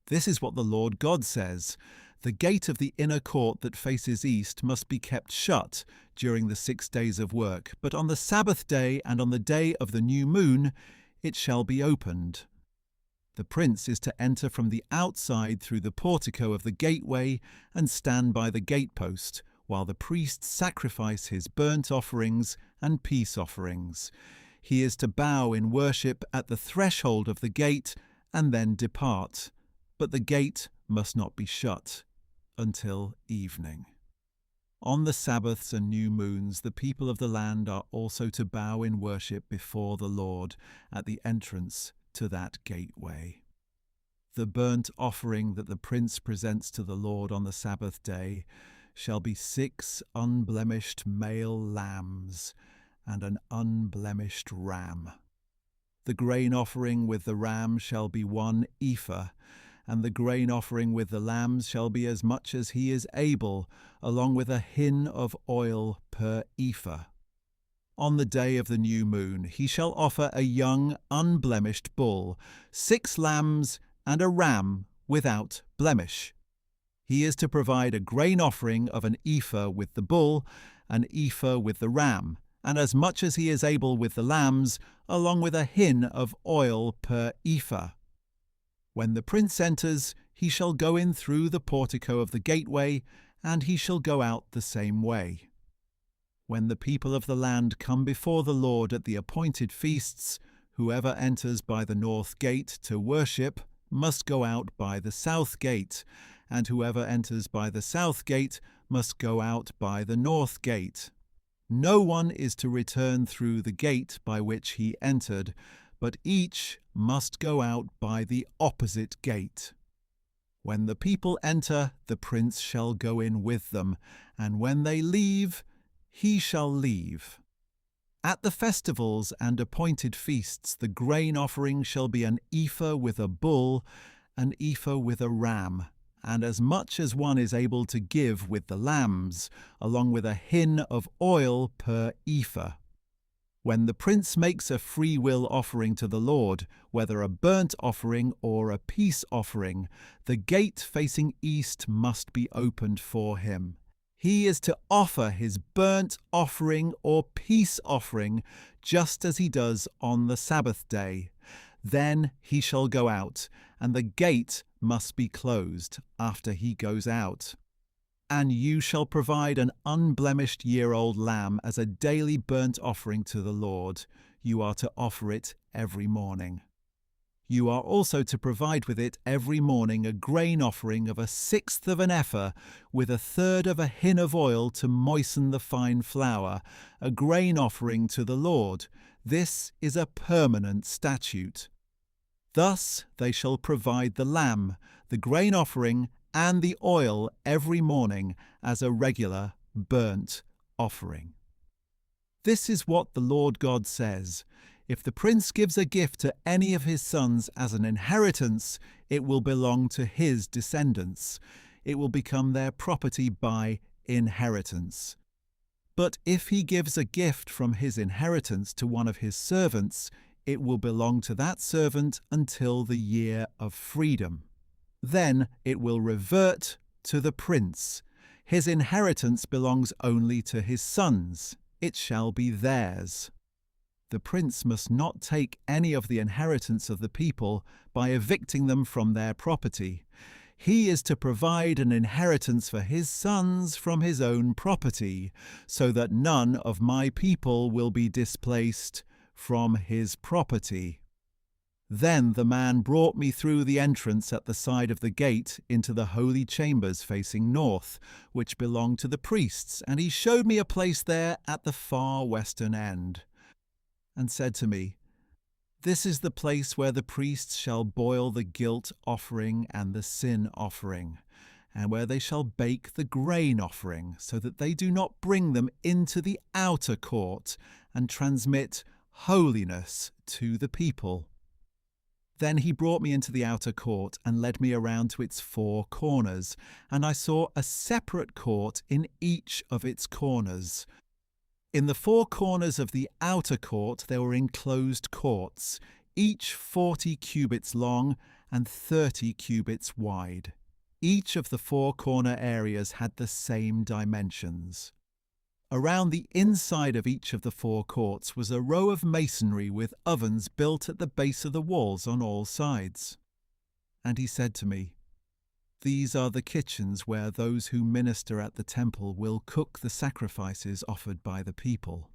This is what the Lord God says. The gate of the inner court that faces east must be kept shut during the 6 days of work, but on the Sabbath day and on the day of the new moon it shall be opened. The prince is to enter from the outside through the portico of the gateway and stand by the gatepost, while the priests sacrifice his burnt offerings and peace offerings. He is to bow in worship at the threshold of the gate and then depart, but the gate must not be shut until evening. On the Sabbaths and new moons, the people of the land are also to bow in worship before the Lord at the entrance to that gateway. The burnt offering that the prince presents to the Lord on the Sabbath day shall be 6 unblemished male lambs and an unblemished ram. The grain offering with the ram shall be 1 ephah, and the grain offering with the lambs shall be as much as he is able, along with a hin of oil per ephah. On the day of the new moon he shall offer a young, unblemished bull, 6 lambs, and a ram without blemish. He is to provide a grain offering of an ephah with the bull, an ephah with the ram, and as much as he is able with the lambs, along with a hin of oil per ephah. When the prince enters, he shall go in through the portico of the gateway, and he shall go out the same way. When the people of the land come before the Lord at the appointed feasts, whoever enters by the north gate to worship must go out by the south gate, and whoever enters by the south gate must go out by the north gate. No one is to return through the gate by which he entered, but each must go out by the opposite gate. When the people enter, the prince shall go in with them, and when they leave, he shall leave. At the festivals and appointed feasts, the grain offering shall be an ephah with a bull, an ephah with a ram, and as much as one is able to give with the lambs, along with a hin of oil per ephah. When the prince makes a free will offering to the Lord, whether a burnt offering or a peace offering, the gate facing east must be opened for him. He is to offer his burnt offering or peace offering just as he does on the Sabbath day. Then he shall go out, and the gate must be closed after he goes out. And you shall provide an unblemished year-old lamb as a daily burnt offering to the Lord. You are to offer it every morning. You are also to provide with it every morning a grain offering of 1/6 of an ephah, with 1/3 of a hin of oil to moisten the fine flour, a grain offering to the Lord. This is a permanent statute. Thus they shall provide the lamb, the grain offering, and the oil every morning as a regular burnt offering. This is what the Lord God says. If the prince gives a gift to any of his sons as an inheritance, it will belong to his descendants. It will become their property by inheritance. But if he gives a gift from his inheritance to one of his servants, it will belong to that servant until the year of freedom. Then it will revert to the prince. His inheritance belongs only to his sons. It shall be theirs. The prince must not take any of the inheritance of the people by evicting them from their property. He is to provide an inheritance for his sons from his own property, so that none of my people will be displaced from his property. Then the man brought me through the entrance at the side of the gate into the holy chambers facing north, which belonged to the priests, and he showed me a place there at the far western end, and said to me, "This is the place where the priests shall boil the guilt offering and the sin offering, and where they shall bake the grain offering, so that they do not bring them into the outer court and transmit holiness to the people." Then he brought me into the outer court and led me around to its 4 corners, and I saw a separate court in each of its corners. In the 4 corners of the outer court there were enclosed courts, each 40 cubits long and 30 cubits wide. Each of the 4 corner areas had the same dimensions. Around the inside of each of the 4 courts was a row of masonry with ovens built at the base of the walls on all sides. And he said to me, "These are the kitchens where those who minister at the temple will cook the sacrifices offered by the people."